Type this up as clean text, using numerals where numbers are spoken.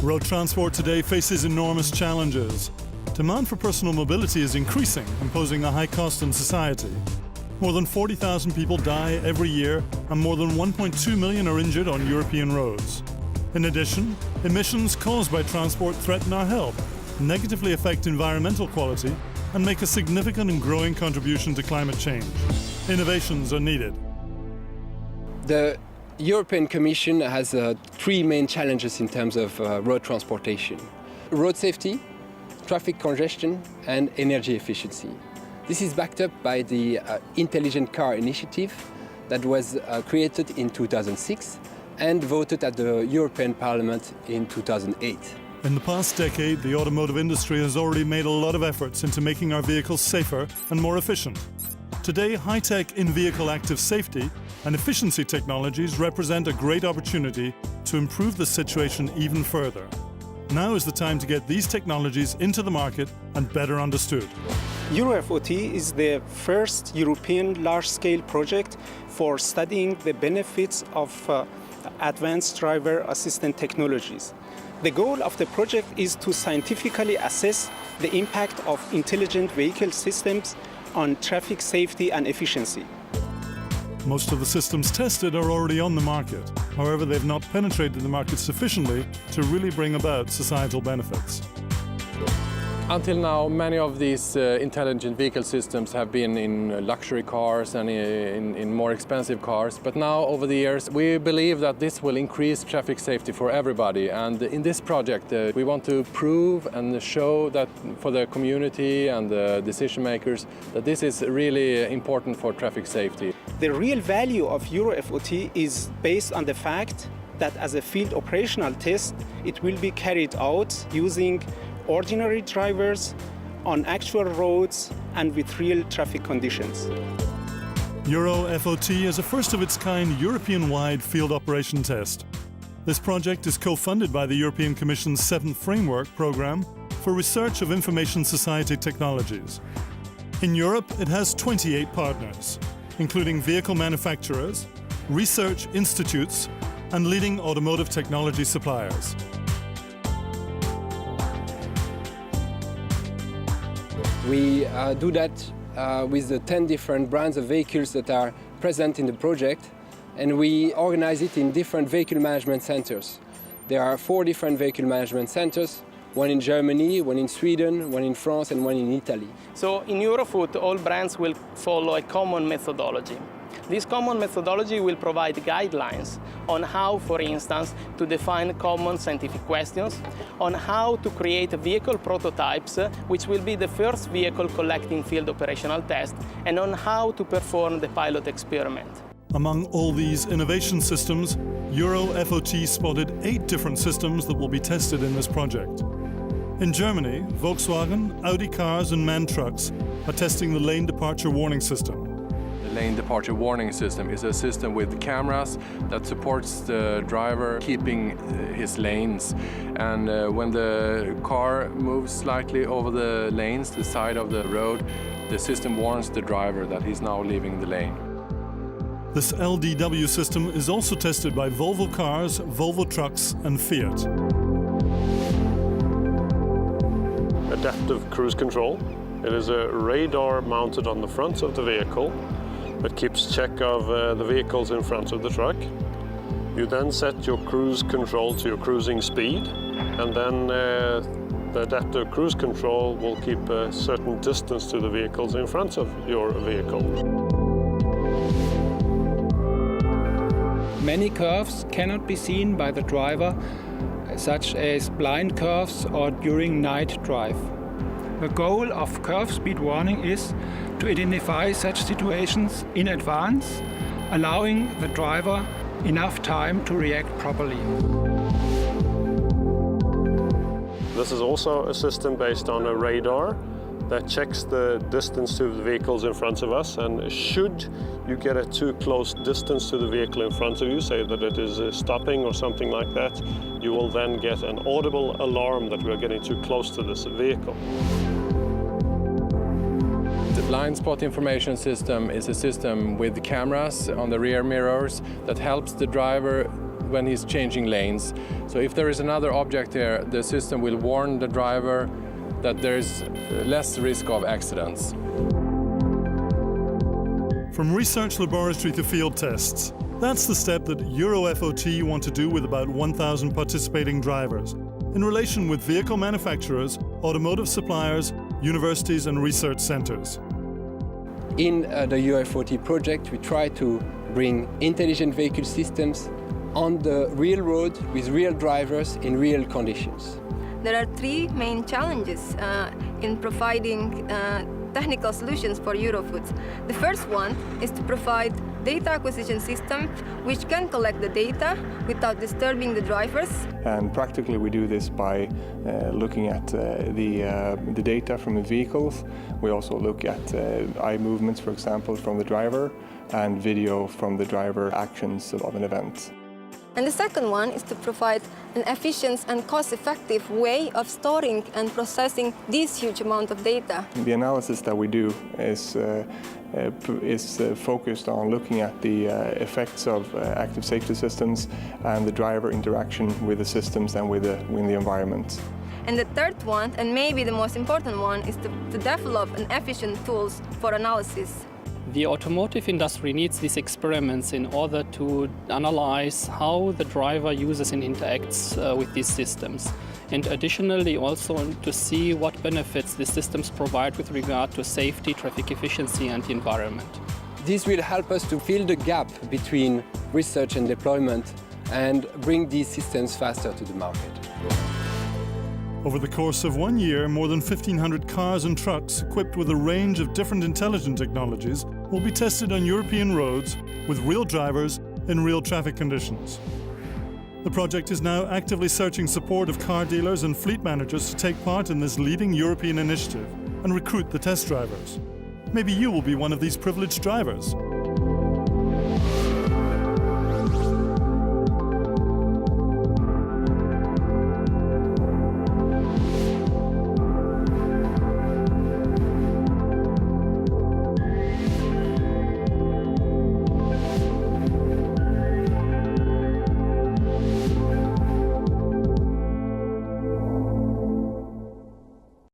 Road transport today faces enormous challenges. Demand for personal mobility is increasing, imposing a high cost on society. More than 40,000 people die every year and more than 1.2 million are injured on European roads. In addition, emissions caused by transport threaten our health, negatively affect environmental quality, and make a significant and growing contribution to climate change. Innovations are needed. The European Commission has three main challenges in terms of road transportation: road safety, traffic congestion, and energy efficiency. This is backed up by the Intelligent Car Initiative that was created in 2006 and voted at the European Parliament in 2008. In the past decade, the automotive industry has already made a lot of efforts into making our vehicles safer and more efficient. Today, high-tech in-vehicle active safety and efficiency technologies represent a great opportunity to improve the situation even further. Now is the time to get these technologies into the market and better understood. euroFOT is the first European large-scale project for studying the benefits of advanced driver assistant technologies. The goal of the project is to scientifically assess the impact of intelligent vehicle systems on traffic safety and efficiency. Most of the systems tested are already on the market. However, they've not penetrated the market sufficiently to really bring about societal benefits. Until now, many of these intelligent vehicle systems have been in luxury cars and in more expensive cars. But now, over the years, we believe that this will increase traffic safety for everybody. And in this project, we want to prove and show that for the community and the decision makers that this is really important for traffic safety. The real value of euroFOT is based on the fact that as a field operational test, it will be carried out using ordinary drivers on actual roads and with real traffic conditions. euroFOT is a first-of-its-kind European-wide field operation test. This project is co-funded by the European Commission's 7th Framework Programme for Research of Information Society Technologies. In Europe, it has 28 partners, including vehicle manufacturers, research institutes, and leading automotive technology suppliers. We do that with the 10 different brands of vehicles that are present in the project, and we organize it in different vehicle management centers. There are 4 different vehicle management centers, one in Germany, one in Sweden, one in France, and one in Italy. So in euroFOT, all brands will follow a common methodology. This common methodology will provide guidelines on how, for instance, to define common scientific questions, on how to create vehicle prototypes, which will be the first vehicle collecting field operational test, and on how to perform the pilot experiment. Among all these innovation systems, euroFOT spotted 8 different systems that will be tested in this project. In Germany, Volkswagen, Audi cars and MAN trucks are testing the lane departure warning system. The lane departure warning system is a system with cameras that supports the driver keeping his lanes. And when the car moves slightly over the lanes, the side of the road, the system warns the driver that he's now leaving the lane. This LDW system is also tested by Volvo cars, Volvo trucks and Fiat. Adaptive cruise control. It is a radar mounted on the front of the vehicle that keeps check of the vehicles in front of the truck. You then set your cruise control to your cruising speed, and then the adaptive cruise control will keep a certain distance to the vehicles in front of your vehicle. Many curves cannot be seen by the driver, such as blind curves or during night drive. The goal of curve speed warning is to identify such situations in advance, allowing the driver enough time to react properly. This is also a system based on a radar that checks the distance to the vehicles in front of us, and should you get a too close distance to the vehicle in front of you, say that it is stopping or something like that, you will then get an audible alarm that we are getting too close to this vehicle. The blind spot information system is a system with cameras on the rear mirrors that helps the driver when he's changing lanes. So if there is another object there, the system will warn the driver that there's less risk of accidents. From research laboratory to field tests, that's the step that euroFOT want to do with about 1,000 participating drivers, in relation with vehicle manufacturers, automotive suppliers, universities and research centers. In the euroFOT project, we try to bring intelligent vehicle systems on the real road with real drivers in real conditions. There are three main challenges in providing technical solutions for euroFOT. The first one is to provide data acquisition system which can collect the data without disturbing the drivers. And practically we do this by looking at the data from the vehicles. We also look at eye movements, for example, from the driver, and video from the driver actions of an event. And the second one is to provide an efficient and cost-effective way of storing and processing this huge amount of data. The analysis that we do is focused on looking at the effects of active safety systems and the driver interaction with the systems and with the environment. And the third one, and maybe the most important one, is to develop an efficient tools for analysis. The automotive industry needs these experiments in order to analyze how the driver uses and interacts with these systems. And additionally also to see what benefits the systems provide with regard to safety, traffic efficiency and the environment. This will help us to fill the gap between research and deployment and bring these systems faster to the market. Over the course of 1 year, more than 1,500 cars and trucks equipped with a range of different intelligent technologies will be tested on European roads with real drivers in real traffic conditions. The project is now actively searching support of car dealers and fleet managers to take part in this leading European initiative and recruit the test drivers. Maybe you will be one of these privileged drivers.